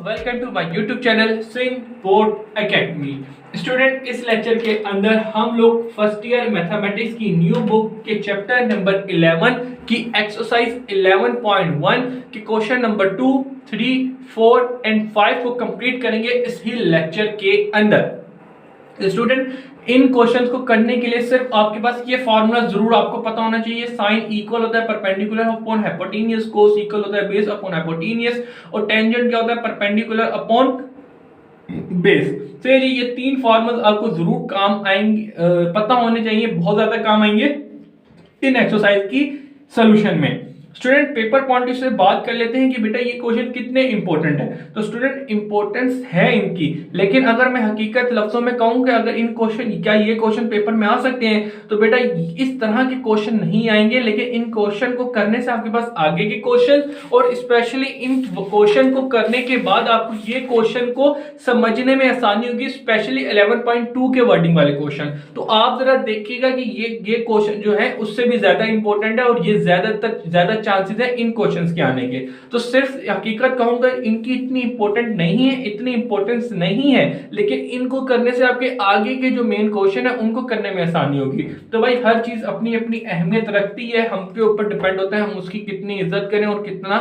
Welcome to my YouTube channel swing board academy. Student, इस lecture के अंदर हम लोग फर्स्ट ईयर मैथमेटिक्स की न्यू बुक के चैप्टर नंबर 11 की एक्सरसाइज 11.1 के क्वेश्चन नंबर 2, 3, 4 एंड 5 को कंप्लीट करेंगे इस ही लेक्चर के अंदर। स्टूडेंट, इन क्वेश्चंस को करने के लिए सिर्फ आपके पास ये फार्मूला जरूर आपको पता होना चाहिए। साइन इक्वल होता है परपेंडिकुलर अपॉन हाइपोटेन्यूज, कोस इक्वल होता है बेस अपॉन हाइपोटेन्यूज और टेंजेंट क्या होता है परपेंडिकुलर अपॉन बेस। तो ये तीन फार्मूलाज आपको जरूर काम आएंगे, पता होने चाहिए, बहुत ज्यादा काम आएंगे इन एक्सरसाइज की सॉल्यूशन में। स्टूडेंट, पेपर पॉइंट से बात कर लेते हैं कि बेटा ये क्वेश्चन कितने इंपॉर्टेंट है। तो स्टूडेंट, इंपॉर्टेंस है इनकी, लेकिन अगर मैं हकीकत लफ्जों में कहूं कि अगर इन क्वेश्चन क्या ये क्वेश्चन पेपर में आ सकते हैं, तो बेटा इस तरह के क्वेश्चन नहीं आएंगे। लेकिन इन क्वेश्चन को करने से आपके पास आगे के क्वेश्चन और स्पेशली इन क्वेश्चन को करने के बाद आपको ये क्वेश्चन को समझने में आसानी होगी, स्पेशली 11.2 के वर्डिंग वाले क्वेश्चन। तो आप जरा देखिएगा कि ये क्वेश्चन जो है उससे भी ज्यादा इंपॉर्टेंट है और ये ज्यादा चांसेस है इन क्वेश्चंस के आने के। तो सिर्फ हकीकत कहूंगा इनकी इतनी इंपॉर्टेंट नहीं है, इतनी इंपॉर्टेंस नहीं है, लेकिन इनको करने से आपके आगे के जो मेन क्वेश्चन है उनको करने में आसानी होगी। तो भाई हर चीज अपनी अपनी अहमियत रखती है, हम पे ऊपर डिपेंड होता है हम उसकी कितनी इज्जत करें और कितना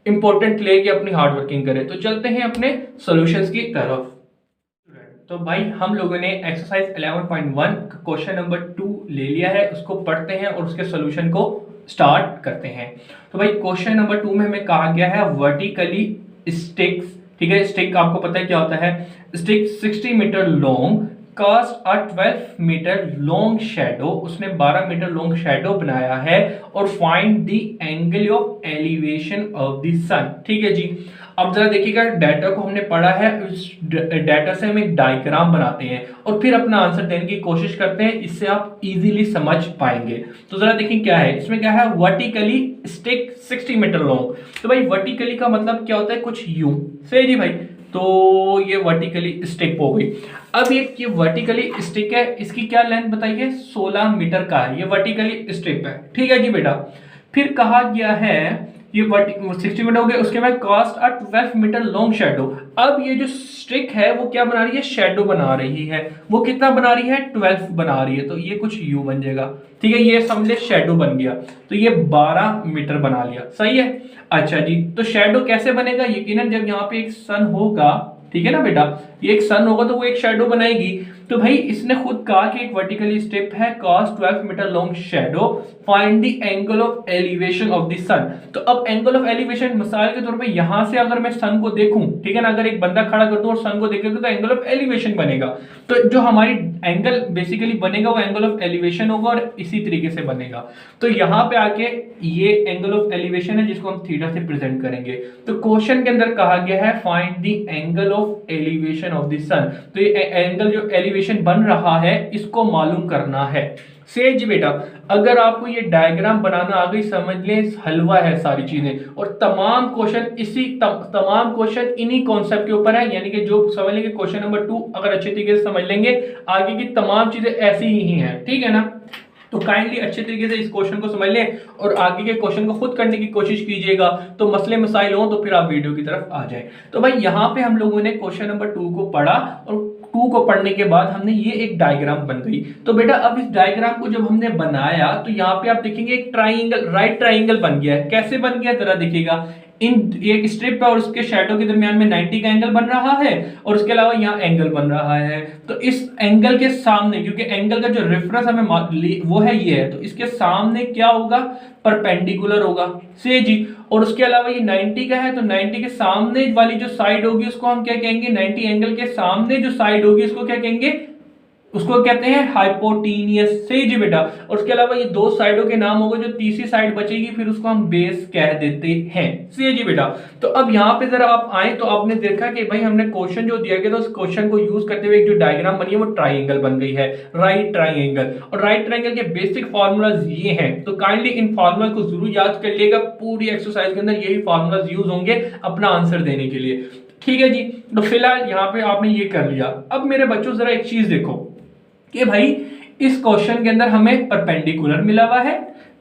इंपॉर्टेंट लेके अपनी हार्ड वर्किंग करें। तो चलते हैं अपने सॉल्यूशंस की तरफ। तो भाई हम लोगों ने एक्सरसाइज 11.1 का क्वेश्चन नंबर 2 ले लिया है, उसको पढ़ते हैं और उसके सॉल्यूशन को स्टार्ट करते हैं। तो भाई क्वेश्चन नंबर 2 में हमें कहा गया है वर्टिकली स्टिक्स, ठीक है। स्टिक आपको पता है क्या होता है। Stick 60 metre long cast a 12 metre long shadow, उसने 12 मीटर लॉन्ग शेडो बनाया है और find the angle of elevation of the sun, ठीक है जी। अब जरा देखिएगा, डाटा को हमने पढ़ा है, उस डाटा से हम एक डायग्राम बनाते हैं और फिर अपना आंसर देने की कोशिश करते हैं, इससे आप इजीली समझ पाएंगे। तो जरा देखिए क्या है इसमें, क्या है वर्टिकली स्टिक 60 मीटर लॉन्ग। तो भाई वर्टिकली का मतलब क्या होता है, कुछ यूं सही जी भाई। तो ये वर्टिकली स्टिक हो गई। अब ये वर्टिकली स्टिक है, इसकी क्या लेंथ बताइए, 16 मीटर का है, ये वर्टिकली स्टिक है, ठीक है जी बेटा। फिर कहा गया है ये 60 मीटर हो गया, उसके बाद cast a 12 metre long shadow. अब ये जो स्टिक है वो क्या बना रही है, शेडो बना रही है। वो कितना बना रही है, 12 बना रही है। तो ये कुछ यू बन जाएगा, ठीक है, ये समझ ले शेडो बन गया। तो ये 12 मीटर बना लिया, सही है। अच्छा जी, तो शेडो कैसे बनेगा, यकीनन जब यहाँ पे एक सन होगा, ठीक है ना बेटा, ये एक सन होगा तो वो एक शेडो बनाएगी। तो भाई इसने खुद कहा कि एक वर्टिकली स्टेप है casts 12 metre long shadow, find the angle of elevation of the sun. तो अब एंगल ऑफ एलिवेशन मिसाल के तौर पे यहां से अगर मैं सन को देखूं, ठीक है ना, अगर एक बंदा खड़ा कर दूं और सन को देखेगा तो एंगल ऑफ एलिवेशन बनेगा। तो जो हमारी एंगल बेसिकली बनेगा वो एंगल ऑफ एलिवेशन होगा और इसी तरीके से बनेगा। तो यहाँ पे आके ये एंगल ऑफ एलिवेशन है जिसको हम थीटा से प्रेजेंट करेंगे। तो क्वेश्चन के अंदर कहा गया है find the angle of elevation of the sun. तो ये एंगल जो एलिवेशन बन रहा है इसको मालूम करना है। सेज बेटा, अगर आपको ये डायग्राम बनाना आ गई, समझ लें हलवा है सारी चीजें, और तमाम क्वेश्चन तमाम क्वेश्चन इन्हीं कॉन्सेप्ट के ऊपर है। यानी कि जो समझ लेंगे क्वेश्चन नंबर 2 अगर अच्छे तरीके से समझ लेंगे, आगे की तमाम चीजें ऐसी ही हैं, ठीक है ना। तो काइंडली अच्छे तरीके से इस क्वेश्चन को समझ लें और आगे के क्वेश्चन को खुद करने की कोशिश कीजिएगा। तो मसले मसाइल हो तो फिर आप वीडियो की तरफ आ जाएं। तो भाई यहाँ पे हम लोगों ने क्वेश्चन नंबर 2 को पढ़ा और 2 को पढ़ने के बाद हमने ये एक डायग्राम बन गई। तो बेटा अब इस डायग्राम को जब हमने बनाया तो यहाँ पे आप देखेंगे एक ट्राइंगल, राइट ट्राइंगल बन गया है। कैसे बन गया जरा देखिएगा, इन एक स्ट्रिप है और उसके शैडो के दरमियान में 90 का एंगल बन रहा है और उसके अलावा यहाँ एंगल बन रहा है। तो इस एंगल के सामने, क्योंकि एंगल का जो रेफरेंस हमें वो है ये है, तो इसके सामने क्या होगा, परपेंडिकुलर होगा, से जी। और उसके अलावा ये 90 का है तो 90 के सामने वाली जो साइड होगी उसको हम क्या कहेंगे, 90 एंगल के सामने जो साइड होगी उसको क्या कहेंगे, उसको कहते हैं हाइपोटेनियस, सही जी बेटा। और उसके अलावा ये दो साइडों के नाम होंगे, जो तीसरी साइड बचेगी फिर उसको हम बेस कह देते हैं, सही जी बेटा। तो अब यहाँ पे जरा आप आए तो आपने देखा कि भाई हमने क्वेश्चन जो दिया गया था उस क्वेश्चन को यूज करते हुए एक जो डायग्राम बनी है वो ट्राइंगल बन गई है, राइट ट्राइंगल। और राइट ट्राइंगल के बेसिक फार्मूलाज ये हैं, तो काइंडली इन फार्मूला को जरूर याद कर लिएगा। पूरी एक्सरसाइज के अंदर यही फार्मूलाज यूज होंगे अपना आंसर देने के लिए, ठीक है जी। तो फिलहाल यहाँ पे आपने ये कर लिया। अब मेरे बच्चों जरा एक चीज देखो कि भाई इस क्वेश्चन के अंदर हमें परपेंडिकुलर मिला हुआ है,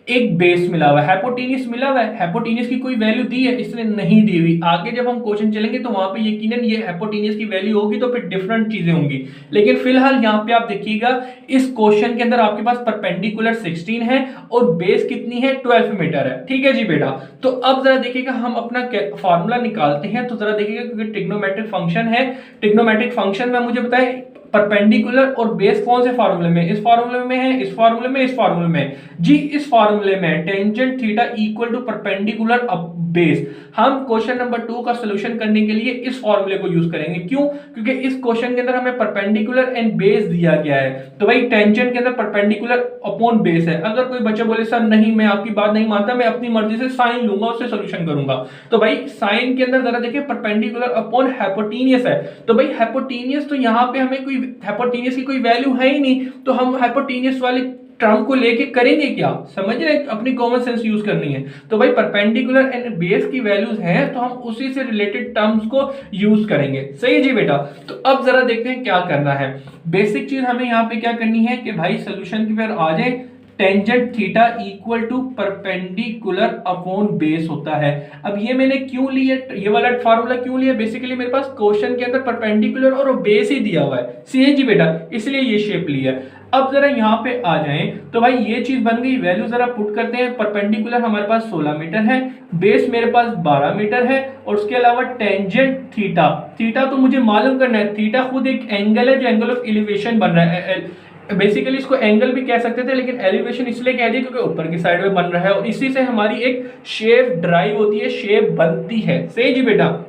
एक बेस मिला हुआ है, हाइपोटेन्यूस मिला हुआ है, हाइपोटेन्यूस की कोई वैल्यू दी है, इसने नहीं दी हुई। आगे जब हम क्वेश्चन चलेंगे तो वहां पे यकीनन ये हाइपोटेन्यूस की वैल्यू होगी तो फिर डिफरेंट चीजें होंगी। लेकिन फिलहाल यहाँ पे आप देखिएगा इस क्वेश्चन के अंदर आपके पास परपेंडिकुलर 16 है और बेस कितनी है 12 मीटर है। ठीक है जी बेटा। तो अब जरा देखिएगा हम अपना फार्मूला निकालते हैं। तो जरा देखिएगा क्योंकि ट्रिग्नोमेट्रिक फंक्शन है, ट्रिग्नोमेट्रिक फंक्शन में मुझे बताए परपेंडिकुलर और बेस कौन से फार्मूले में, इस फार्मूले में है, इस फार्मूले में, इस फार्मूले में जी, इस फार्मूले में tangent theta equal to perpendicular base. हम क्वेश्चन नंबर 2 का सॉल्यूशन करने के लिए इस फार्मूले को यूज करेंगे। क्यों? क्योंकि इस क्वेश्चन के अंदर हमें परपेंडिकुलर एंड बेस दिया गया है, तो भाई टेंजेंट के अंदर परपेंडिकुलर अपॉन बेस है। अगर कोई बच्चा बोले सर नहीं मैं आपकी बात नहीं मानता, मैं अपनी मर्जी से साइन लूंगा उससे सॉल्यूशन करूंगा, तो भाई साइन के अंदर जरा देखिए परपेंडिकुलर अपॉन हाइपोटेन्यूस है, तो भाई हाइपोटेन्यूस तो यहाँ पे हमें कोई हाइपोटेन्यूस की कोई वैल्यू है ही नहीं, तो हम हाइपोटेन्यूस वाले टर्म को लेके करेंगे क्या, समझ रहे हैं, अपनी कॉमन सेंस यूज करनी है। तो भाई परपेंडिकुलर एंड बेस की वैल्यूज हैं तो हम उसी से रिलेटेड टर्म्स को यूज करेंगे। सही जी बेटा। तो अब जरा देखते हैं क्या करना है। बेसिक चीज हमें यहाँ पे क्या करनी है कि भाई सोल्यूशन की फिर आ जाए tangent theta equal to perpendicular upon base होता है। अब ये मैंने क्यों लिया, ये वाला फार्मूला क्यों लिया, बेसिकली मेरे पास क्वेश्चन के अंदर परपेंडिकुलर और बेस ही दिया हुआ है, सी जी बेटा, इसलिए ये शेप लिया। अब जरा यहाँ पे आ जाएं तो भाई ये चीज बन गई, वैल्यू जरा पुट करते हैं। परपेंडिकुलर हमारे पास 16 मीटर है, बेस मेरे पास 12 मीटर है, और उसके अलावा टेंजेंट थीटा, थीटा तो मुझे मालूम करना है, थीटा खुद एक एंगल है जो एंगल ऑफ एलिवेशन बन रहा है। बेसिकली इसको एंगल भी कह सकते थे, लेकिन एलिवेशन इसलिए कह दिया क्योंकि ऊपर की साइड में बन रहा है और इसी से हमारी एक शेप ड्राइव होती है, शेप बनती है। सही जी बेटा,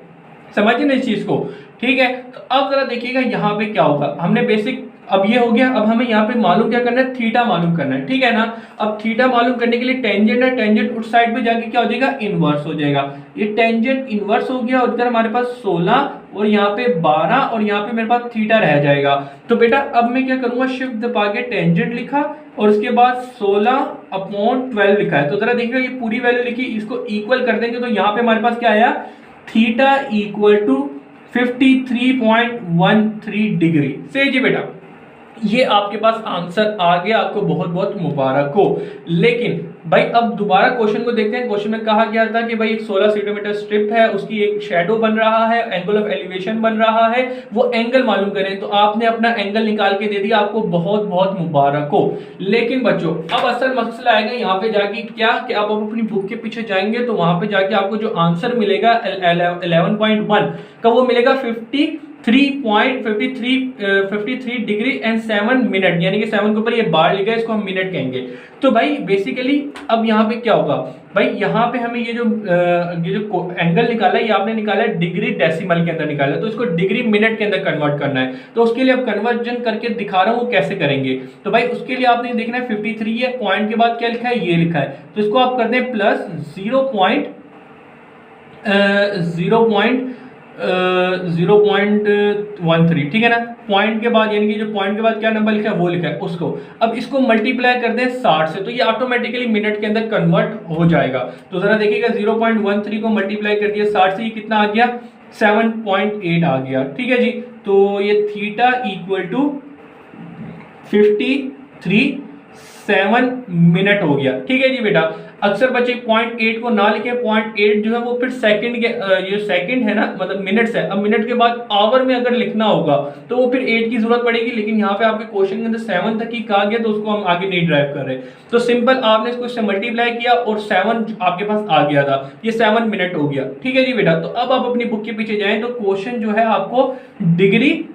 समझिए ना इस चीज को। ठीक है, तो अब जरा देखिएगा यहाँ पे क्या होगा। हमने बेसिक अब ये हो गया, अब हमें यहाँ पे मालूम क्या करना है, थीटा मालूम करना है। ठीक है ना। अब थीटा मालूम करने के लिए टेंजेंट है, टेंजेंट उस साइड पे जाके क्या हो जाएगा, इनवर्स हो जाएगा। ये टेंजेंट इनवर्स हो गया और इधर हमारे पास 16 और यहाँ पे 12 और यहाँ पे मेरे पास थीटा रह जाएगा। तो बेटा अब मैं क्या करूंगा, शिफ्ट दबा के टेंजेंट लिखा और उसके बाद 16 अपॉन 12 लिखा है। तो जरा देखिएगा ये पूरी वैल्यू लिखी, इसको इक्वल कर देंगे तो यहाँ पे हमारे पास क्या आया, थीटा इक्वल टू 53.13 डिग्री। सही जी बेटा, ये आपके पास आंसर आ गया, आपको बहुत बहुत मुबारक हो। लेकिन भाई अब दोबारा क्वेश्चन को देखते हैं। क्वेश्चन में कहा गया था कि भाई एक 16 सेंटीमीटर स्ट्रिप है, उसकी एक शैडो बन रहा है, एंगल ऑफ एलिवेशन बन रहा है, वो एंगल मालूम करें। तो आपने अपना एंगल निकाल के दे दिया, आपको बहुत बहुत मुबारक हो। लेकिन बच्चों अब असल मसला आएगा यहाँ पे जाके क्या कि आप अपनी बुक के पीछे जाएंगे तो वहां पे जाके आपको जो आंसर मिलेगा 11.1 का वो मिलेगा 53 डिग्री एंड 7 मिनट, यानी कि 7 के ऊपर ये बार लिखा है, इसको हम मिनट कहेंगे। तो भाई बेसिकली अब यहाँ पे क्या होगा, भाई यहाँ पे हमें ये जो एंगल निकाला है, ये आपने निकाला है डिग्री डेसिमल के अंदर निकाला है, तो इसको डिग्री मिनट के अंदर कन्वर्ट करना है। तो उसके लिए अब कन्वर्जन करके दिखा रहा हूँ वो कैसे करेंगे। तो भाई उसके लिए आपने देखना है 53 है, पॉइंट के बाद क्या लिखा है, ये लिखा है, तो इसको आप करते हैं प्लस 0.13, ठीक है ना। पॉइंट के बाद यानी कि जो पॉइंट के बाद क्या नंबर लिखा है वो लिखा है उसको, अब इसको मल्टीप्लाई कर दें 60 से, तो ये ऑटोमेटिकली मिनट के अंदर कन्वर्ट हो जाएगा। तो जरा देखिएगा 0.13 को मल्टीप्लाई कर दिया 60 से, ये कितना आ गया, 7.8 आ गया। ठीक है जी, तो ये थीटा इक्वल टू 53.7 मिनट हो गया। ठीक है जी बेटा। अक्सर बच्चे 0.8 को ना लिखे, 0.8 जो है वो फिर सेकंड के, ये सेकंड है ना, मतलब मिनट्स है। अब मिनट के बाद आवर में अगर लिखना होगा तो वो फिर 8 की जरूरत पड़ेगी, लेकिन यहाँ पे आपके क्वेश्चन के अंदर 7 तक ही कहा गया तो उसको हम आगे नहीं ड्राइव कर रहे। तो सिंपल आपने इसको इससे मल्टीप्लाई किया और 7 आपके पास आ गया था, ये 7 मिनट हो गया। ठीक है जी बेटा। तो अब आप अपनी बुक के पीछे जाएं तो क्वेश्चन जो है आपको डिग्री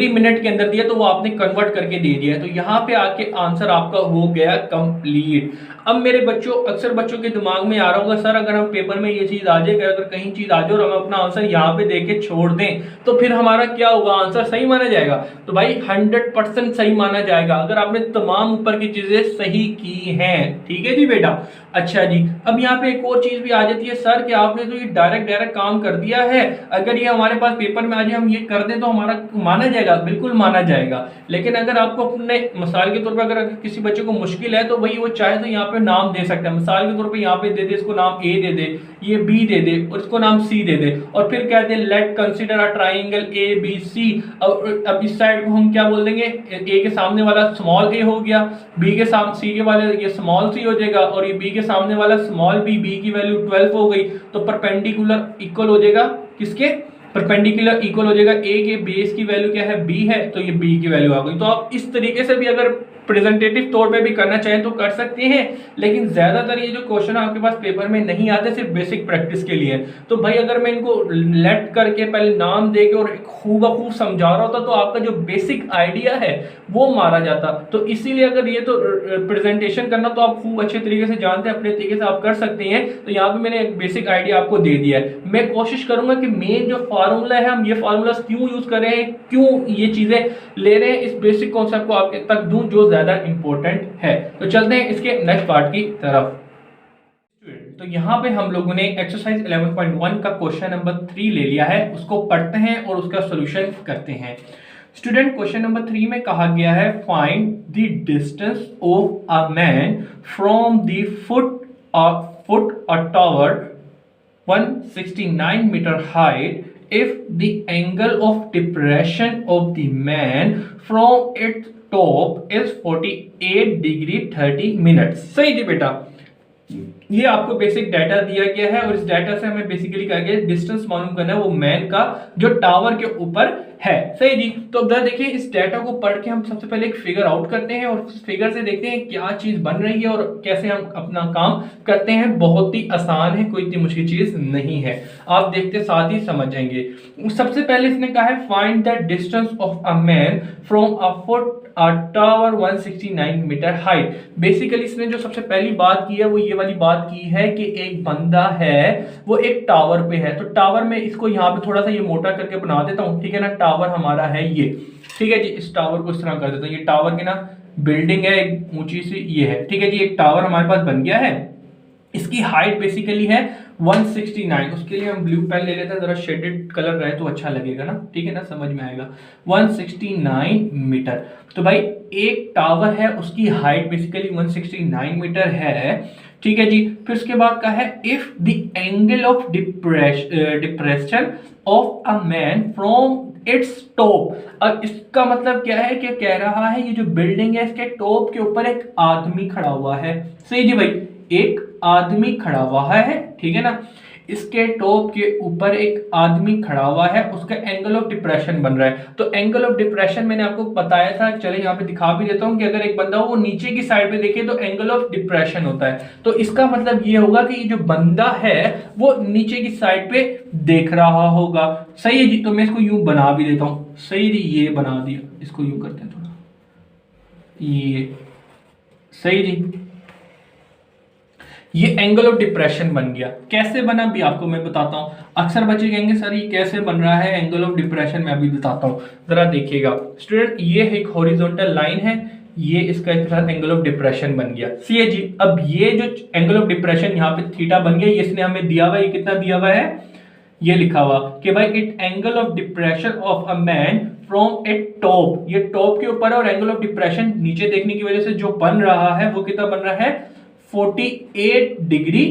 मिनट के अंदर दिया, तो वो आपने कन्वर्ट करके दे दिया है। तो यहाँ पे आके आंसर आपका हो गया कंप्लीट। अब मेरे बच्चों, अक्सर बच्चों के दिमाग में आ रहा होगा सर अगर हम पेपर में ये चीज आ जाएगा, अगर कहीं चीज आ जाए और हम अपना आंसर यहाँ पे देके छोड़ दें तो फिर हमारा क्या होगा, आंसर सही माना जाएगा। तो भाई 100% सही माना जाएगा अगर आपने तमाम ऊपर की चीजें सही की हैं। ठीक है जी बेटा। अच्छा जी, अब यहाँ पे एक और चीज भी आ जाती है, सर कि आपने तो ये डायरेक्ट काम कर दिया है, अगर ये हमारे पास पेपर में आ जाए हम ये कर दें तो हमारा माना जाएगा, बिल्कुल माना जाएगा। लेकिन अगर आपको अपने मिसाल के तौर पर अगर किसी बच्चे को मुश्किल है तो भाई वो चाहे तो यहाँ पे नाम दे सकता है। मिसाल के तौर पे यहाँ पे दे दे, इसको नाम ए दे दे, ये बी दे दे और इसको नाम सी दे दे, और फिर कह दे let consider a triangle A B C. अब इस साइड को हम क्या बोल देंगे, ए के सामने वाला स्मॉल ए हो गया, बी के सामने सी के वाले ये स्मॉल सी हो जाएगा, और ये बी के सामने वाला स्मॉल बी, बी की वैल्यू 12 हो गई। तो परपेंडिकुलर इक्वल हो जाएगा किसके, परपेंडिकुलर इक्वल हो जाएगा ए के बेस की वैल्यू क्या है, बी है, तो ये बी की वैल्यू आ गई। तो आप इस तरीके से भी अगर प्रेजेंटेटिव तौर पे भी करना चाहें तो कर सकते हैं, लेकिन ज्यादातर ये जो क्वेश्चन आपके पास पेपर में नहीं आते, सिर्फ बेसिक प्रैक्टिस के लिए। तो भाई अगर मैं इनको लेट करके पहले नाम दे के और खूब समझा रहा होता तो आपका जो बेसिक आइडिया है वो मारा जाता। तो इसीलिए अगर ये तो प्रेजेंटेशन करना तो आप खूब अच्छे तरीके से जानते हैं, अपने तरीके से आप कर सकते हैं। तो यहाँ पे मैंने एक बेसिक आइडिया आपको दे दिया है। मैं कोशिश करूंगा कि मेन जो फार्मूला है, हम ये फार्मूला क्यों यूज कर रहे हैं, क्यों ये चीजें ले रहे हैं, इस बेसिक कॉन्सेप्ट को आपके तक दूं जो ज्यादा इंपॉर्टेंट है। तो चलते हैं इसके नेक्स्ट पार्ट की तरफ। तो यहाँ पे हम लोगों ने एक्सरसाइज 11.1 का क्वेश्चन नंबर 3 ले लिया है, उसको पढ़ते हैं और उसका सॉल्यूशन करते हैं। स्टूडेंट, क्वेश्चन नंबर 3 में कहा गया है find the distance of a man from the foot a tower 169 metre height if the angle of depression of the man from its top is 48 degree 30 minutes। सही जी बेटा, ये आपको बेसिक डाटा दिया गया है और इस डाटा से हमें बेसिकली कहा गया डिस्टेंस मालूम करना है वो मैन का जो टावर के ऊपर है। सही जी। तो अब देखिए इस डाटा को पढ़ के हम सबसे पहले एक फिगर आउट करते हैं और उस फिगर से देखते हैं क्या चीज बन रही है और कैसे हम अपना काम करते हैं। बहुत ही आसान है, कोई इतनी मुश्किल चीज नहीं है, आप देखते साथ ही समझ जाएंगे। सबसे पहले इसने कहा है find the distance of a man from a foot a tower 169 metre height. Basically इसने जो सबसे पहली बात की है वो ये वाली बात की है कि एक बंदा है वो एक टावर पे है। तो टावर में इसको यहाँ पे थोड़ा सा ये मोटा करके बना देता हूँ, ठीक है ना। टावर हमारा है ये, ठीक है जी। इस टावर को इस तरह कर देता हूँ, ये टावर की ना बिल्डिंग है एक ऊंची सी, ये है, ठीक है जी। एक टावर हमारे पास बन गया है, इसकी हाइट बेसिकली है 169। उसके लिए हम ब्लू पेन ले लेते हैं, जरा शेडेड कलर रहे तो अच्छा लगेगा ना, ठीक है ना, समझ में आएगा। 169 मीटर। तो भाई एक टावर है उसकी हाइट बेसिकली 169 मीटर है, ठीक है जी। फिर उसके बाद का है if the angle of depression of a man from its top. अब इसका मतलब क्या है कि कह रहा है ये जो बिल्डिंग है इसके टॉप के ऊपर एक आदमी खड़ा हुआ है। सही जी भाई, एक आदमी खड़ा हुआ है, ठीक है ना। इसके टॉप के ऊपर एक आदमी खड़ा हुआ है, उसका एंगल ऑफ डिप्रेशन बन रहा है। तो एंगल ऑफ डिप्रेशन मैंने आपको बताया था, चले यहाँ पे दिखा भी देता हूँ कि अगर एक बंदा हो वो नीचे की साइड पे देखे तो एंगल ऑफ डिप्रेशन होता है। तो इसका मतलब ये होगा कि ये जो बंदा है वो नीचे की साइड पे देख रहा होगा। सही है जी। तो मैं इसको यूं बना भी देता हूँ, सही जी, ये बना दिया, इसको यूं करते हैं थोड़ा, ये सही जी। ये एंगल ऑफ डिप्रेशन बन गया। कैसे बना भी आपको मैं बताता हूं। अक्सर बच्चे कहेंगे सर ये कैसे बन रहा है एंगल ऑफ डिप्रेशन, मैं अभी बताता हूं, जरा देखिएगा। स्टूडेंट, ये एक हॉरिजॉन्टल लाइन है, ये इसका एंगल ऑफ डिप्रेशन बन गया। सी जी। अब ये जो एंगल ऑफ डिप्रेशन यहाँ पे थीटा बन गया, ये इसने हमें दिया हुआ है, ये कितना दिया हुआ है, ये लिखा हुआ कि भाई it angle of depression of a man from it top, ये टॉप के ऊपर है और एंगल ऑफ डिप्रेशन नीचे देखने की वजह से जो बन रहा है वो कितना बन रहा है, 48 डिग्री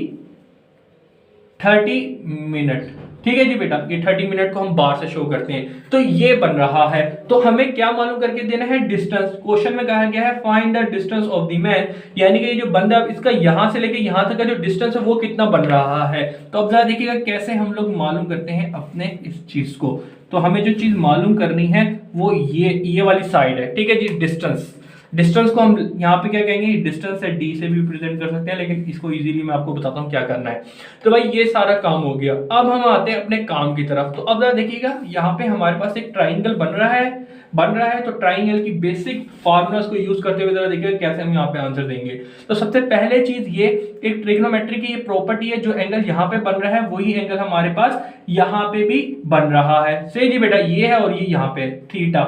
30 मिनट। ठीक है जी बेटा, ये 30 मिनट को हम बार से शो करते हैं, तो ये बन रहा है। तो हमें क्या मालूम करके देना है, डिस्टेंस। क्वेश्चन में कहा गया है find the distance of the man, यानी कि ये जो बंदा इसका यहां से लेके यहां तक का जो डिस्टेंस है वो कितना बन रहा है। तो अब जरा देखिएगा कैसे हम लोग मालूम करते हैं अपने इस चीज को। तो हमें जो चीज मालूम करनी है वो ये वाली साइड है, ठीक है जी। डिस्टेंस, डिस्टेंस को हम यहाँ पे क्या कहेंगे, डिस्टेंस है डी से भी रिप्रेजेंट कर सकते हैं, लेकिन इसको इजीली मैं आपको बताता हूँ क्या करना है। तो भाई ये सारा काम हो गया, अब हम आते हैं अपने काम की तरफ। तो अब जरा देखिएगा यहाँ पे हमारे पास एक ट्राइंगल बन रहा है। तो ट्राइंगल की बेसिक फार्मूलास को यूज करते हुए जरा देखिएगा कैसे हम यहाँ पे आंसर देंगे। तो सबसे पहले चीज ये एक ट्रिग्नोमेट्री की ये प्रॉपर्टी है, जो एंगल यहाँ पे बन रहा है वही एंगल हमारे पास यहाँ पे भी बन रहा है। सही जी बेटा, ये है और ये यहाँ पे थीटा,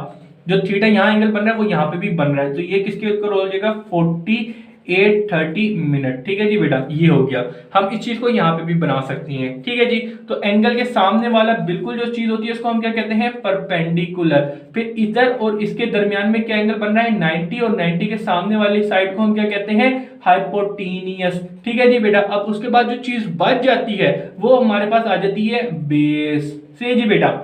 जो थीटा यहाँ एंगल बन रहा है वो यहाँ पे भी बन रहा है। तो ये किसके इक्वल हो जाएगा, 48 8:30 ठीक है जी बेटा, ये हो गया। हम इस चीज को यहाँ पे भी बना सकती हैं, ठीक है जी। तो एंगल के सामने वाला बिल्कुल जो चीज होती है उसको हम क्या कहते हैं, परपेंडिकुलर। फिर इधर और इसके दरमियान में क्या एंगल बन रहा है, 90, और 90 के सामने वाली साइड को हम क्या कहते हैं, हाइपोटेनियस, ठीक है जी बेटा। अब उसके बाद जो चीज बच जाती है वो हमारे पास आ जाती है बेस से जी बेटा,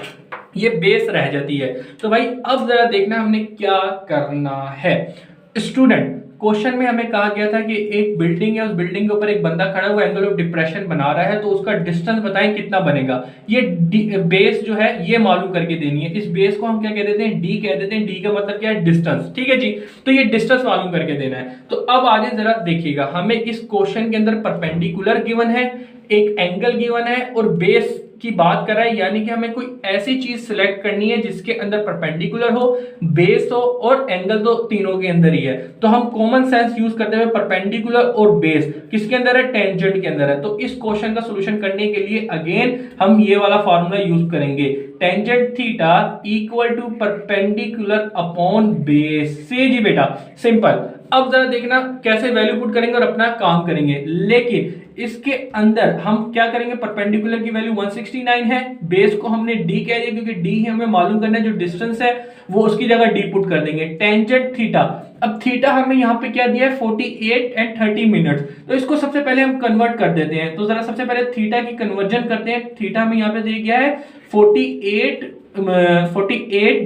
ये बेस रह जाती है। तो भाई अब जरा देखना हमने क्या करना है। स्टूडेंट, क्वेश्चन में हमें कहा गया था कि एक बिल्डिंग है, उस बिल्डिंग के ऊपर एक बंदा खड़ा हुआ एंगल ऑफ डिप्रेशन बना रहा है, तो उसका डिस्टेंस बताएं कितना बनेगा। ये बेस जो है ये मालूम करके देनी है। इस बेस को हम क्या कह देते हैं, डी कह देते हैं। डी का मतलब क्या है, डिस्टेंस, ठीक है जी। तो ये डिस्टेंस मालूम करके देना है। तो अब आगे जरा देखिएगा, हमें इस क्वेश्चन के अंदर परपेंडिकुलर गिवन है, एक एंगल गिवन है और बेस की बात कर रहा है, यानी कि हमें कोई ऐसी चीज सिलेक्ट करनी है जिसके अंदर परपेंडिकुलर हो, बेस हो और एंगल तो तीनों के अंदर ही है। तो हम कॉमन सेंस यूज करते हुए परपेंडिकुलर और बेस किसके अंदर है, टेंजेंट के अंदर है। तो इस क्वेश्चन का सॉल्यूशन करने के लिए अगेन हम ये वाला फार्मूला यूज करेंगे, tangent theta equal to perpendicular upon base से जी बेटा, सिंपल। अब जरा देखना कैसे वैल्यू पुट करेंगे और अपना काम करेंगे। लेकिन इसके अंदर हम क्या करेंगे, परपेंडिकुलर की वैल्यू 169 है, बेस को हमने डी कह दिया क्योंकि डी हमें मालूम करना है, जो डिस्टेंस है वो उसकी जगह डी पुट कर देंगे। टेंजेंट थीटा, अब थीटा हमें यहाँ पे क्या दिया है, 48 एंड 30 मिनट। तो इसको सबसे पहले हम कन्वर्ट कर देते हैं। तो जरा सबसे पहले थीटा की कन्वर्जन करते हैं। थीटा हमें यहाँ पे दिया गया है 48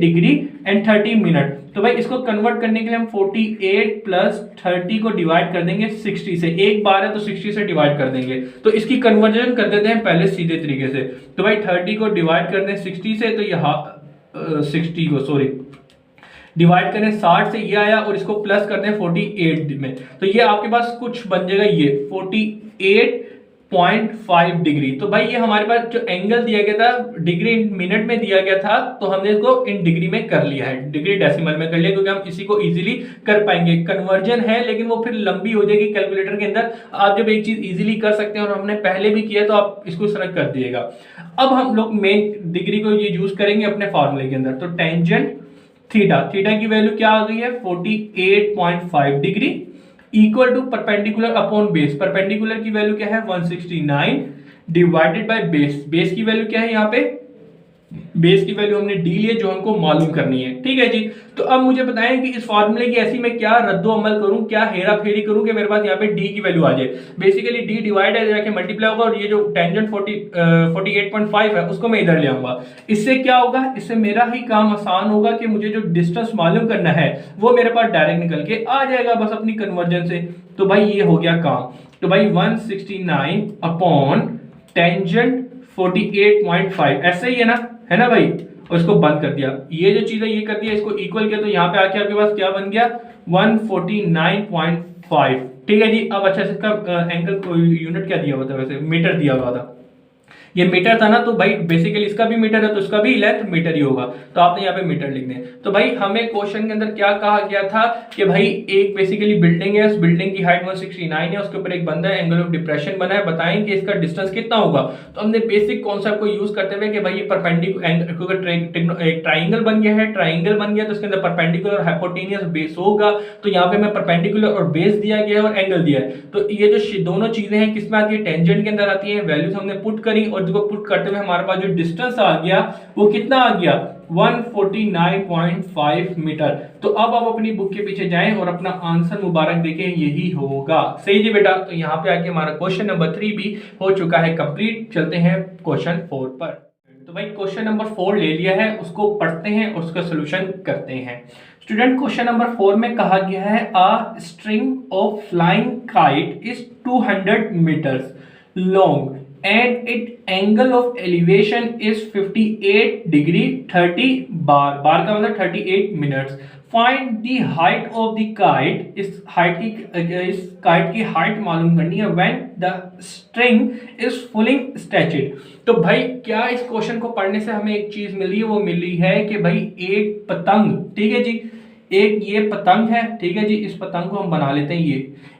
डिग्री एंड 30 मिनट। तो भाई इसको कन्वर्ट करने के लिए हम 48 प्लस 30 को डिवाइड कर देंगे 60 से, एक बार है तो 60 से डिवाइड कर देंगे। तो इसकी कन्वर्जन कर देते हैं पहले सीधे तरीके से। तो भाई 30 को डिवाइड कर दें 60 से, तो ये 60 को सॉरी डिवाइड करें 60 से, ये आया, और इसको प्लस कर दें 48 में, तो ये आपके पास कुछ बन जाएगा, ये 48.5 डिग्री। तो भाई ये हमारे पास जो एंगल दिया गया था डिग्री मिनट में दिया गया था, तो हमने इसको इन डिग्री में कर लिया है, डिग्री डेसिमल में कर लिया, क्योंकि हम इसी को इजीली कर पाएंगे। कन्वर्जन है लेकिन वो फिर लंबी हो जाएगी कैलकुलेटर के अंदर। आप जब एक चीज इजीली कर सकते हैं और हमने पहले भी किया तो आप इसको सेलेक्ट कर दिएगा। अब हम लोग मेन डिग्री को ये यूज करेंगे अपने फॉर्मूले के अंदर। तो टेंजेंट थीटा, थीटा की वैल्यू क्या आ गई है 48.5 degree equal to perpendicular upon base. Perpendicular की वैल्यू क्या है 169 डिवाइडेड बाय बेस। बेस की वैल्यू क्या है, यहाँ पे बेस की वैल्यू हमने डी लिए जो हमको मालूम करनी है, ठीक है जी। तो अब मुझे बताएं कि इस फार्मूले की ऐसी मैं क्या रद्दो अमल करूं, क्या हेरा फेरी करूं कि मेरे पास यहाँ पे डी की वैल्यू आ जाए। बेसिकली डी डिवाइड है जाके मल्टीप्लाई होगा, और ये जो टेंजेंट 48.5 है उसको मैं इधर ले आऊंगा। इससे क्या होगा, इससे मेरा ही काम आसान होगा कि मुझे जो डिस्टेंस मालूम करना है वो मेरे पास डायरेक्ट निकल के आ जाएगा बस अपनी कन्वर्जन से। तो भाई ये हो गया काम। तो भाई 169 अपॉन टेंजेंट 48.5 ऐसे ही है ना भाई, और इसको बंद कर दिया। ये जो चीज है ये कर दिया, इसको इक्वल किया, तो यहाँ पे आके आपके पास क्या बन गया 149.5, ठीक है जी। अब अच्छा से इसका एंगल यूनिट क्या दिया हुआ था, वैसे मीटर दिया हुआ था, ये मीटर था ना, तो भाई बेसिकली इसका भी मीटर है तो इसका भी लेंथ मीटर ही होगा, तो आपने यहाँ पे मीटर लिख दें। तो भाई हमें क्वेश्चन के अंदर क्या कहा गया था कि भाई एक बेसिकली बिल्डिंग है, उस बिल्डिंग की हाइट 169 है, उसके ऊपर एक बंदा है, एंगल ऑफ डिप्रेशन बना है, बताएं कि इसका डिस्टेंस कितना होगा। तो हमने बेसिक कॉन्सेप्ट को यूज करते हुए कि भाई ये परपेंडिकुलर एक ट्राइंगल बन गया है, ट्राइंगल बन गया तो उसके अंदर परपेंडिकुलर और हाइपोटेनियस बेस होगा। तो यहाँ पे मैं परपेंडिकुलर और बेस दिया गया है और एंगल दिया है। तो ये जो दोनों चीजें हैं किसमें आती है, टेंजेंट के अंदर आती है। वैल्यूज हमने पुट करी और जो पुट करते हुए हमारे पास जो डिस्टेंस आ गया वो कितना आ गया 149.5 मीटर। तो अब आप अपनी बुक के पीछे जाएं और अपना आंसर मुबारक देखें, यही होगा सही जी बेटा। तो यहाँ पे आके हमारा क्वेश्चन नंबर 3 भी हो चुका है कंप्लीट। चलते हैं क्वेश्चन 4 पर। तो भाई क्वेश्चन नंबर 4 ले लिया है, उसको पढ़ते हैं और उसका सोल्यूशन करते हैं। स्टूडेंट क्वेश्चन नंबर 4 में कहा गया है a string of flying kite is 200 metres long and its angle of elevation is 58 degree 30 bar का मतलब 38 minutes. Find the height of the kite. इस काइट की हाइट मालूम करनी है when the string is fully stretched. तो भाई क्या इस क्वेश्चन को पढ़ने से हमें एक चीज मिली है, वो मिली है कि भाई एक पतंग, ठीक है जी, एक ये पतंग है, ठीक है जी, इस पतंग को हम बना लेते हैं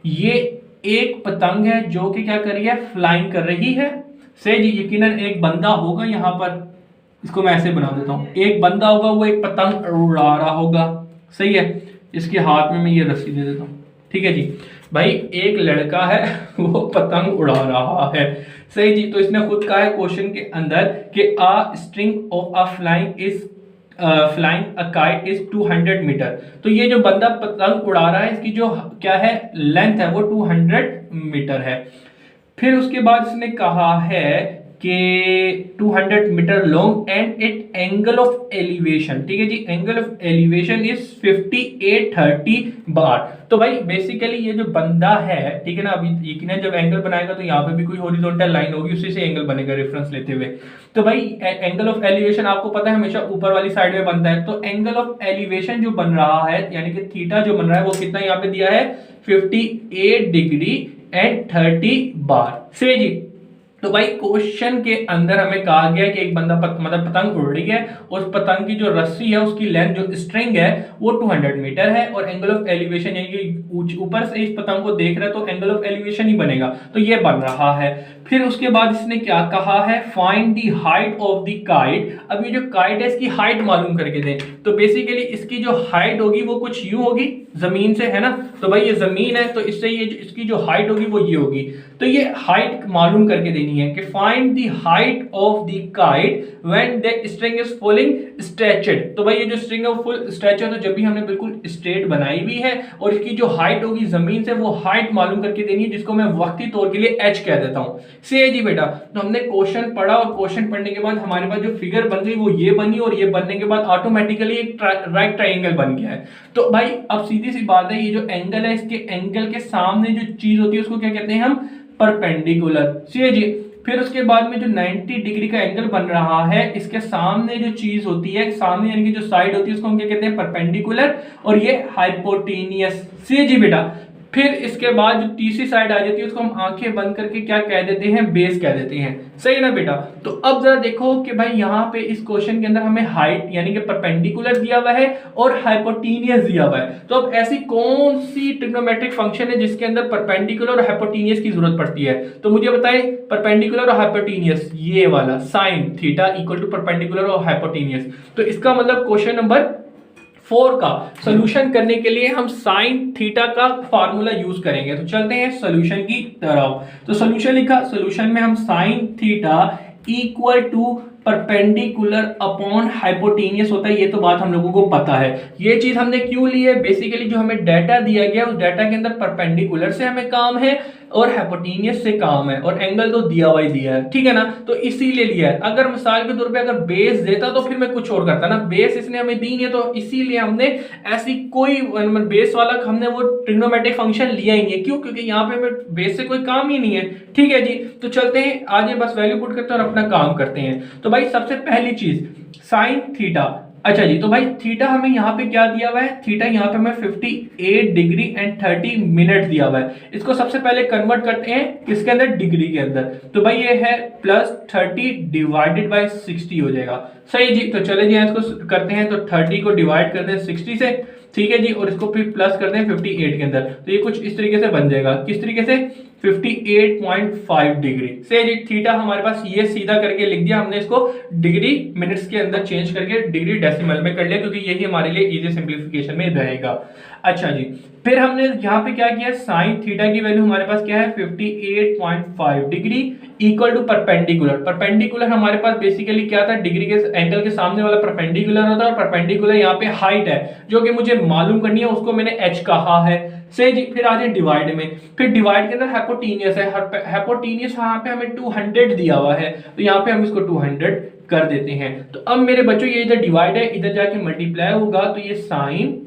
ये एक पतंग है जो कि क्या कर रही है, फ्लाइंग कर रही है से जी। यकीनन एक बंदा होगा यहाँ पर, इसको मैं ऐसे बना देता हूँ, एक बंदा होगा वो एक पतंग उड़ा रहा होगा, सही है। इसके हाथ में मैं ये रस्सी दे देता हूँ, ठीक है जी। भाई एक लड़का है वो पतंग उड़ा रहा है। सही जी। तो इसने खुद कहा है क्वेश्चन के अंदर कि a string of a flying a kite is 200 metre. तो ये जो बंदा पतंग उड़ा रहा है इसकी जो क्या है लेंथ है वो 200 मीटर है। फिर उसके बाद इसने कहा है कि 200 metre long and it angle of elevation, ठीक है जी, एंगल ऑफ एलिवेशन इज 5830 बार। तो भाई बेसिकली ये जो बंदा है, ठीक है ना, अभी यकीनन जब एंगल बनाएगा तो यहाँ पे भी कोई हॉरिजॉन्टल लाइन होगी, उसी से एंगल बनेगा रेफरेंस लेते हुए। तो भाई एंगल ऑफ एलिवेशन आपको पता है हमेशा ऊपर वाली साइड में बनता है, तो एंगल ऑफ एलिवेशन जो बन रहा है यानी कि थीटा जो बन रहा है वो कितना यहाँ पे दिया है 58 डिग्री एंड 30 बार से जी। तो भाई क्वेश्चन के अंदर हमें कहा गया कि एक बंदा मतलब पतंग उड़ रही है, उस पतंग की जो रस्सी है उसकी लेंथ जो स्ट्रिंग है वो 200 मीटर है और एंगल ऑफ एलिवेशन यानी कि ऊपर से इस पतंग को देख रहा है तो एंगल ऑफ एलिवेशन ही बनेगा, तो ये बन रहा है। फिर उसके बाद इसने क्या कहा है, find the height of the kite. अब ये जो काइट है इसकी हाइट मालूम करके दें, तो बेसिकली इसकी जो हाइट होगी वो कुछ यूं होगी जमीन से, है ना, तो भाई ये जमीन है तो इससे ये इसकी जो हाइट होगी वो ये होगी। तो ये हाइट मालूम करके देनी है कि find the height of the kite when the string is फुलिंग stretched. तो भाई ये जो स्ट्रिंग है वो फुल स्ट्रेच है, तो जब भी हमने बिल्कुल स्ट्रेट बनाई हुई है और इसकी जो हाइट होगी जमीन से वो हाइट मालूम करके देनी है, जिसको मैं वक्ती तौर के लिए h कह देता हूं। से जी बेटा, तो हमने क्वेश्चन पढ़ा और क्वेश्चन पढ़ने के बाद हमारे पास जो फिगर बन गई वो ये बनी और ये बनने के बाद ऑटोमेटिकली एक राइट ट्राइंगल बन गया है। तो भाई अब सीधी सी बात है, ये जो एंगल है इसके एंगल के सामने जो चीज होती है उसको क्या कहते हैं हम, परपेंडिकुलर। सी जी। फिर उसके बाद में जो 90 डिग्री का एंगल बन रहा है इसके सामने जो चीज होती है, सामने यानी कि जो साइड होती है उसको हम क्या कहते हैं, परपेंडिकुलर, और ये हाइपोटेनियस। सी जी बेटा। फिर इसके बाद जो तीसरी साइड आ जाती है उसको हम आंखें बंद करके क्या कह देते हैं, बेस कह देते हैं। सही ना बेटा। तो अब जरा देखो कि भाई यहाँ पे इस क्वेश्चन के अंदर हमें हाइट यानी कि परपेंडिकुलर दिया हुआ है और हाइपोटेनियस दिया हुआ है। तो अब ऐसी कौन सी ट्रिग्नोमेट्रिक फंक्शन है जिसके अंदर परपेंडिकुलर और हाइपोटेनियस की जरूरत पड़ती है, तो मुझे बताएं परपेंडिकुलर और हाइपोटेनियस, ये वाला sine theta equal to perpendicular और हाइपोटेनियस। तो इसका मतलब क्वेश्चन नंबर 4 का सॉल्यूशन करने के लिए हम साइन थीटा का फार्मूला यूज करेंगे। तो चलते हैं सॉल्यूशन की तरफ। तो सॉल्यूशन लिखा, सॉल्यूशन में हम sine theta equal to perpendicular upon hypotenuse होता है, ये तो बात हम लोगों को पता है। ये चीज हमने क्यों ली है, बेसिकली जो हमें डाटा दिया गया उस डाटा के अंदर परपेंडिकुलर से हमें काम है और हाइपोटेनियस से काम है और एंगल तो दिया हुआ ही दिया है, ठीक है ना, तो इसीलिए लिया है। अगर मिसाल के तौर पे अगर बेस देता तो फिर मैं कुछ और करता ना, बेस इसने हमें दी है तो इसीलिए हमने ऐसी कोई बेस वाला हमने वो ट्रिग्नोमेट्रिक फंक्शन लिया ही नहीं है। क्यों, क्योंकि यहाँ पे हमें बेस से कोई काम ही नहीं है। ठीक है जी। तो चलते हैं आगे, बस वैल्यू पुट करते हैं और अपना काम करते हैं। तो भाई सबसे पहली चीज साइन थीटा, अच्छा जी, तो भाई थीटा हमें यहाँ पे क्या दिया हुआ है, थीटा यहाँ पे हमें 58 डिग्री एंड 30 मिनट दिया हुआ है। इसको सबसे पहले कन्वर्ट करते हैं किसके अंदर, डिग्री के अंदर। तो भाई ये है +30 डिवाइडेड बाय 60 हो जाएगा। सही जी। तो चले जी इसको करते हैं, तो 30 को डिवाइड करते हैं 60 से, ठीक है जी, और इसको फिर प्लस करते हैं 58 के अंदर। तो ये कुछ इस तरीके से बन जाएगा, किस तरीके से, 58.5 डिग्री से जी। थीटा हमारे पास ये सीधा करके लिख दिया हमने, इसको डिग्री मिनट्स के अंदर चेंज करके डिग्री डेसिमल में कर लिया क्योंकि यही हमारे लिए इजी सिंप्लीफिकेशन में रहेगा। अच्छा जी। फिर हमने यहाँ पे क्या किया, साइन थीटा की वैल्यू हमारे पास क्या है 58.5 degree equal to perpendicular. Perpendicular हमारे पास बेसिकली क्या था, डिग्री के एंगल के सामने वाला परपेंडिकुलर होता है और परपेंडिकुलर यहाँ पे हाइट है जो कि मुझे मालूम करनी है, उसको मैंने h कहा है। से जी। फिर आ जाए डिवाइड में, फिर डिवाइड के अंदर हाइपोटेनियस है, हाइपोटेनियस यहाँ पे हमें 200 दिया हुआ है तो यहाँ पे हम इसको 200 कर देते हैं। तो अब मेरे बच्चों ये इधर डिवाइड है, इधर जाके मल्टीप्लाई होगा, तो ये साइन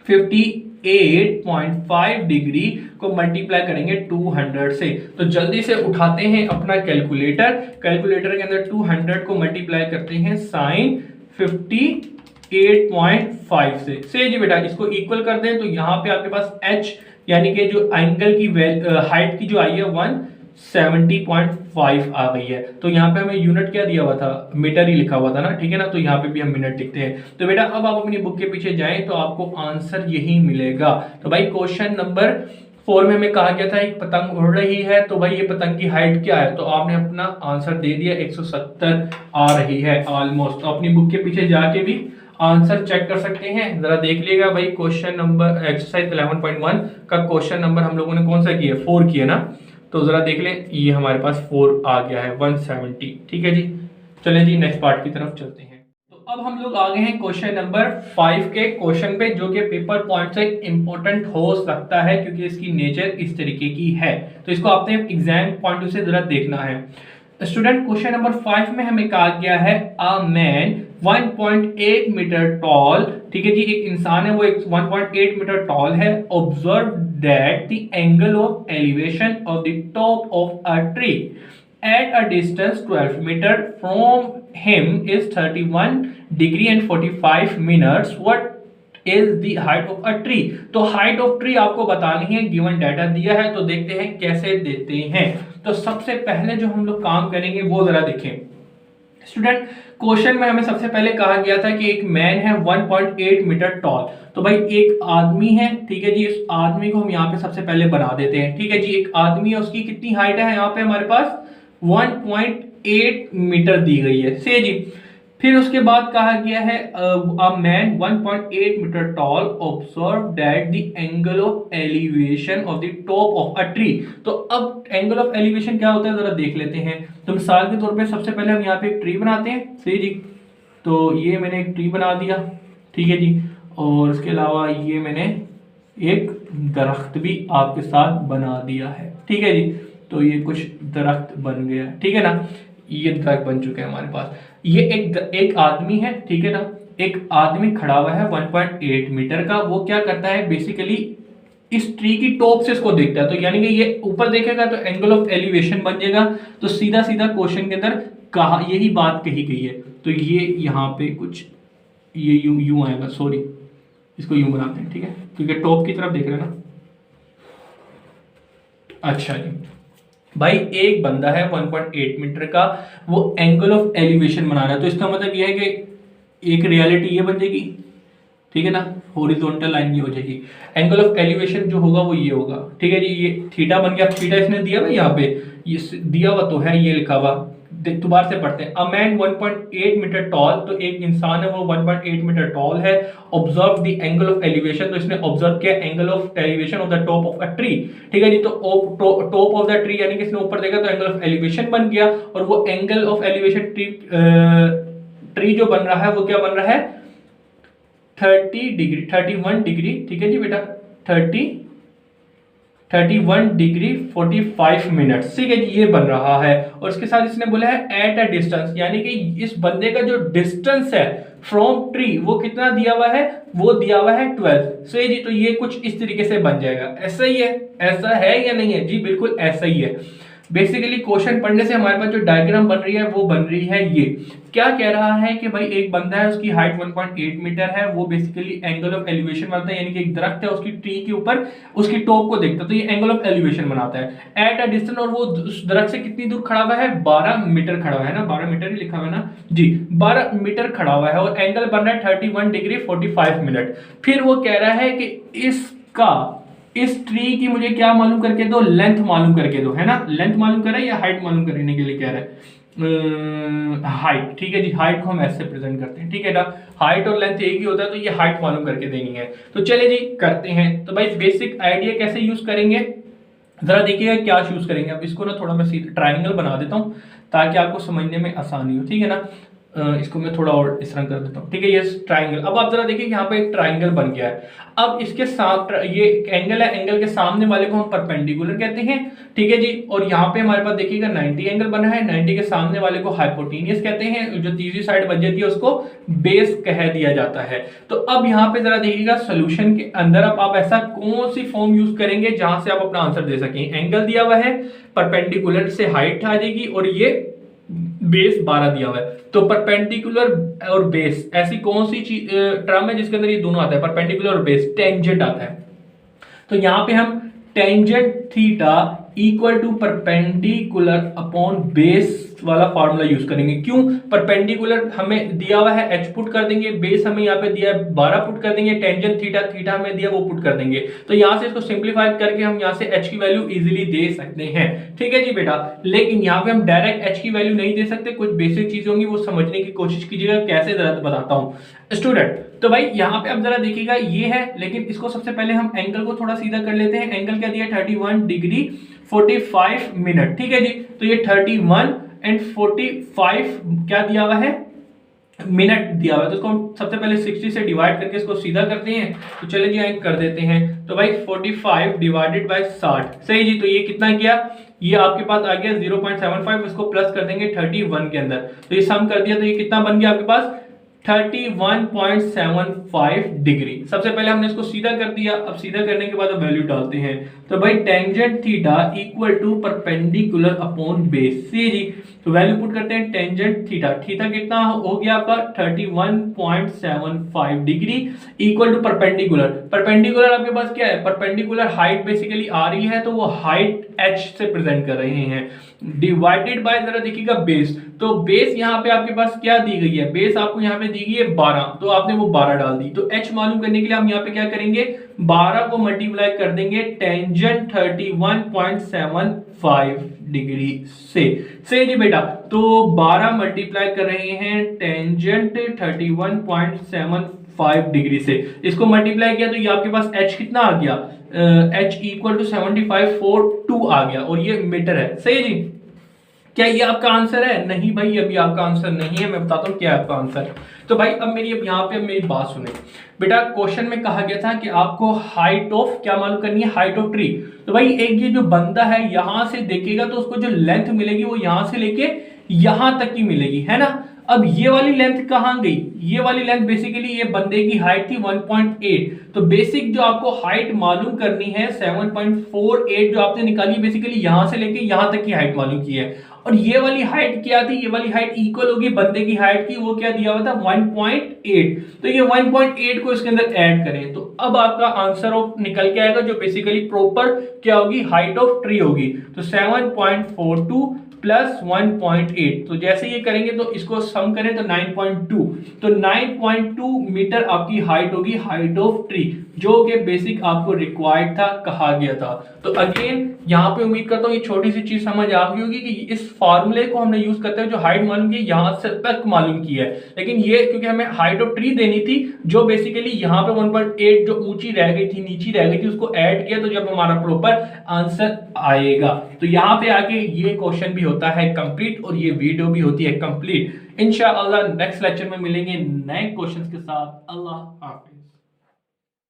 58.5 डिग्री को मल्टीप्लाई करेंगे 200 से। तो जल्दी से उठाते हैं अपना कैलकुलेटर, कैलकुलेटर के अंदर 200 को मल्टीप्लाई करते हैं साइन 58.5 से जी बेटा। इसको इक्वल कर दें तो यहाँ पे आपके पास h यानी कि जो एंगल की हाइट की जो आई है 170.5 आ गई है। तो यहाँ पे हमें यूनिट क्या दिया हुआ था, मीटर ही लिखा हुआ था ना, ठीक है ना, तो यहाँ पे भी हम मिनट लिखते हैं। तो बेटा अब आप अपनी बुक के पीछे जाएं तो आपको आंसर यही मिलेगा। तो भाई क्वेश्चन नंबर 4 में हमें कहा गया था एक पतंग उड़ रही है, तो भाई ये पतंग की हाइट क्या है, तो आपने अपना आंसर दे दिया 170 आ रही है ऑलमोस्ट। तो अपनी बुक के पीछे जाके भी आंसर चेक कर सकते हैं, जरा देख लीजिएगा भाई। क्वेश्चन नंबर एक्सरसाइज 11.1 का क्वेश्चन नंबर हम लोगों ने कौन सा किया, 4 किया ना, तो जरा देख लें, ये हमारे पास 4 आ गया है 170। ठीक है जी, चलें जी नेक्स्ट पार्ट की तरफ चलते हैं। तो अब हम लोग आ गए हैं क्वेश्चन नंबर 5 के क्वेश्चन पे, जो कि पेपर पॉइंट से इंपॉर्टेंट हो सकता है क्योंकि इसकी नेचर इस तरीके की है, तो इसको आपने एग्जाम पॉइंट से जरा देखना है। स्टूडेंट क्वेश्चन नंबर 5 में हमें कहा गया है अ मैन 1.8 मीटर टॉल, ठीक है जी, एक इंसान है वो 1.8 मीटर टॉल है, observe that the angle of elevation of the top of a tree at a distance 12 meter from him is 31 degree and 45 minutes. What is the height of a tree? तो height of tree आपको बतानी है, given data दिया है, तो देखते हैं कैसे देते हैं। तो सबसे पहले जो हम लोग काम करेंगे वो जरा देखें। स्टूडेंट क्वेश्चन में हमें सबसे पहले कहा गया था कि एक मैन है 1.8 मीटर टॉल, तो भाई एक आदमी है, ठीक है जी, इस आदमी को हम यहाँ पे सबसे पहले बना देते हैं। ठीक है जी, एक आदमी है, उसकी कितनी हाइट है यहाँ पे हमारे पास 1.8 मीटर दी गई है, से जी। फिर उसके बाद कहा गया है a man 1.8 metre tall observe that the angle of elevation of the top of a tree. तो अब एंगल ऑफ एलिवेशन क्या होता है जरा देख लेते हैं। तो मिसाल के तौर पे सबसे पहले हम यहाँ पे एक ट्री बनाते हैं, सही जी, तो ये मैंने एक ट्री बना दिया, ठीक है जी, और उसके अलावा ये मैंने एक दरख्त भी आपके साथ बना दिया है, ठीक है जी, तो ये कुछ दरख्त बन गया, ठीक है ना, ये दरख्त बन चुके हैं हमारे पास। ये एक आदमी है, ठीक है ना, एक आदमी खड़ा हुआ है 1.8 मीटर का, वो क्या करता है बेसिकली इस ट्री की टॉप से इसको देखता है, तो यानी कि ये ऊपर देखेगा तो एंगल ऑफ एलिवेशन बन जाएगा। तो सीधा सीधा क्वेश्चन के अंदर कहा यही बात कही गई है, तो ये यहाँ पे कुछ ये यूं आएगा, सॉरी इसको यूं बनाते हैं, ठीक है, क्योंकि टॉप की तरफ देख रहे हैं ना। अच्छा जी भाई, एक बंदा है 1.8 मीटर का, वो एंगल ऑफ एलिवेशन बना रहा है, तो इसका मतलब ये है कि एक रियलिटी ये बन जाएगी, ठीक है ना, हॉरिजॉन्टल लाइन ये हो जाएगी, एंगल ऑफ एलिवेशन जो होगा वो ये होगा, ठीक है जी। ये थीटा बन गया, थीटा इसने दिया भाई यहाँ पे, ये दिया हुआ तो है, ये लिखा हुआ, दोबारा से पढ़ते हैं। अ मैन 1.8 मीटर टॉल, तो एक इंसान है वो 1.8 मीटर टॉल है, observe the angle of elevation, तो इसने ऑब्जर्व किया angle of elevation of the top of a tree, ठीक है जी। तो टॉप ऑफ द ट्री यानी कि इसने ऊपर देखा तो एंगल ऑफ एलिवेशन बन गया, और वो एंगल ऑफ एलिवेशन ट्री जो बन रहा है वो क्या बन रहा है 30 डिग्री 31 डिग्री, ठीक है जी बेटा, 31 डिग्री 45 मिनट, ठीक है जी, ये बन रहा है। और इसके साथ इसने बोला है एट अ डिस्टेंस, यानी कि इस बंदे का जो डिस्टेंस है फ्रॉम ट्री वो कितना दिया हुआ है, वो दिया हुआ है 12, सही जी। तो ये कुछ इस तरीके से बन जाएगा, ऐसा ही है, ऐसा है या नहीं है जी, बिल्कुल ऐसा ही है। बेसिकली क्वेश्चन पढ़ने से हमारे पास जो डायग्राम बन रही है वो बन रही है, ये क्या कह रहा है कि भाई एक बंदा है, उसकी हाइट 1.8 मीटर है, वो बेसिकली एंगल ऑफ एलिवेशन बनाता है, यानी कि एक दरख्त है उसकी ट्री के ऊपर, उसकी टॉप को देखता है, तो ये एंगल ऑफ एलिवेशन बनाता है एट अ डिस्टेंस, और वो उस दरख्त से कितनी दूर खड़ा हुआ है 12 मीटर खड़ा हुआ है ना, 12 मीटर ही लिखा हुआ है ना जी, 12 मीटर खड़ा हुआ है, और एंगल बन रहा है 31 डिग्री 45 मिनट। फिर वो कह रहा है कि इस ट्री की मुझे क्या मालूम करके दो, लेंथ मालूम करके दो, है ना, लेंथ मालूम कर रहा है या हाइट मालूम करने के लिए कह रहा है, हाइट, ठीक है जी, हाइट को हम ऐसे प्रेजेंट करते हैं, ठीक है ना, हाइट और लेंथ एक ही होता है, तो ये हाइट मालूम करके देनी है। तो चले जी करते हैं। तो भाई बेसिक आइडिया कैसे यूज करेंगे जरा देखिएगा, क्या यूज करेंगे। अब इसको ना थोड़ा मैं सीधा ट्राइंगल बना देता हूँ ताकि आपको समझने में आसानी हो, ठीक है ना, इसको मैं थोड़ा और इस तरह कर देता हूँ, ठीक है, ये ट्राइंगल। अब आप जरा देखिए यहाँ पे एक ट्राइंगल बन गया है। अब इसके साथ ये एंगल है, एंगल के सामने वाले को हम परपेंडिकुलर कहते हैं, ठीक है जी। और यहाँ पे हमारे पास देखिएगा 90 एंगल बना है, 90 के सामने वाले को हाइपोटेनियस कहते हैं, जो तीसरी साइड बन जाती है उसको बेस कह दिया जाता है। तो अब यहाँ पे जरा देखिएगा सोल्यूशन के अंदर आप ऐसा कौन सी फॉर्म यूज करेंगे जहां से आप अपना आंसर दे सकें। एंगल दिया हुआ है, परपेंडिकुलर से हाइट आ जाएगी, और ये बेस 12 दिया हुआ है, तो परपेंडिकुलर और बेस ऐसी कौन सी चीज टर्म है जिसके अंदर ये दोनों आता है, परपेंडिकुलर और बेस, टेंजेंट आता है। तो यहाँ पे हम tangent theta equal to perpendicular upon base वाला फार्मूला यूज करेंगे। क्यों? परपेंडिकुलर हमें दिया हुआ है h पुट कर देंगे, बेस हमें यहाँ पे दिया है 12 पुट कर देंगे, टेंजेंट थीटा थीटा हमें दिया वो पुट कर देंगे। तो यहाँ से इसको सिंप्लीफाई करके हम यहाँ से h की वैल्यू इजीली दे सकते हैं। ठीक है जी बेटा, लेकिन यहाँ पे हम डायरेक्ट h की वैल्यू नहीं दे सकते, कुछ बेसिक चीजें होंगी वो समझने की कोशिश कीजिएगा। कैसे जरा बताता हूँ स्टूडेंट। तो भाई यहाँ पे अब जरा देखिएगा ये है, लेकिन इसको सबसे पहले हम एंगल को थोड़ा सीधा कर लेते हैं। एंगल क्या दिया? 31 डिग्री 45 मिनट। ठीक है जी, तो ये 31 एंड 45 क्या दिया हुआ है? मिनट दिया हुआ है। तो इसको हम सबसे पहले 60 से डिवाइड करके इसको सीधा करते हैं। तो चलिए जी कर देते हैं। तो भाई 45 डिवाइडेड बाय 60, सही जी। तो ये कितना गया? ये आपके पास आ गया 0.75, इसको प्लस कर देंगे 31 के अंदर, तो ये सम कर दिया। तो ये कितना बन गया आपके पास? 31.75 डिग्री। सबसे पहले हमने इसको सीधा कर दिया, अब सीधा करने के बाद अब वैल्यू डालते हैं। तो भाई tangent theta equal to perpendicular upon base, सी जी। तो वैल्यू पुट करते हैं टेंजेंट थीटा, थीटा कितना हो गया आपका? 31.75 degree equal to perpendicular. Perpendicular आपके पास क्या है? परपेंडिकुलर हाइट बेसिकली आ रही है, तो वो हाइट h से प्रेजेंट कर रहे हैं, डिवाइडेड बाय जरा देखिएगा बेस। तो बेस यहाँ पे आपके पास क्या दी गई है? बेस आपको यहाँ पे दी गई है 12, तो आपने वो 12 डाल दी। तो h मालूम करने के लिए हम यहाँ पे क्या करेंगे? 12 को मल्टीप्लाई कर देंगे टेंजेंट 31.75 डिग्री से जी बेटा। तो 12 मल्टीप्लाई कर रहे हैं टेंजेंट 31.75 डिग्री से, इसको मल्टीप्लाई किया तो ये आपके पास h कितना आ गया? h इक्वल टू 7542 आ गया, और ये मीटर है, सही जी। क्या ये आपका आंसर है? नहीं भाई, अभी आपका आंसर नहीं है, मैं बताता हूँ क्या है आपका आंसर। तो भाई अब यहाँ पे मेरी बात सुने बेटा। क्वेश्चन में कहा गया था कि आपको हाइट ऑफ क्या मालूम करनी है? Height of tree. तो भाई एक ये जो बंदा है यहां से देखेगा तो उसको जो लेंथ मिलेगी वो यहां से लेके यहां तक की मिलेगी, है ना। अब ये वाली लेंथ कहां गई? ये वाली लेंथ बेसिकली ये बंदे की हाइट थी 1.8। तो बेसिक जो आपको हाइट मालूम करनी है 7.48 जो आपने निकाली, बेसिकली यहां से लेके यहां तक की हाइट मालूम की है। और ये वाली हाइट क्या थी? ये वाली हाइट इक्वल होगी बंदे की हाइट की, वो क्या दिया हुआ था? 1.8। तो ये 1.8 को इसके अंदर ऐड करें तो अब आपका आंसर निकल के आएगा, जो बेसिकली प्रॉपर क्या होगी? हाइट ऑफ ट्री होगी। तो 7.42 प्लस 1.8, तो जैसे ये करेंगे तो इसको सम करें तो 9.2, तो 9.2 मीटर आपकी हाइट होगी, हाइट ऑफ ट्री, जो कि बेसिक आपको रिक्वायर्ड था, कहा गया था। तो अगेन यहाँ पे उम्मीद करता हूँ ये छोटी सी चीज समझ आ गई होगी कि इस फार्मूले को हमने यूज करते हैं, जो हाइट मालूम की यहाँ से तक मालूम की है, लेकिन ये क्योंकि हमें हाइट ऑफ ट्री देनी थी, जो बेसिकली यहाँ पे 1.8 जो ऊंची रह गई थी, नीची रह गई थी, उसको ऐड किया तो जब हमारा प्रॉपर आंसर आएगा। तो यहाँ पे आके ये क्वेश्चन भी होता है कंप्लीट और ये वीडियो भी होती है कंप्लीट। इंशाअल्लाह नेक्स्ट लेक्चर में मिलेंगे नए क्वेश्चंस के साथ। अल्लाह हाफिज।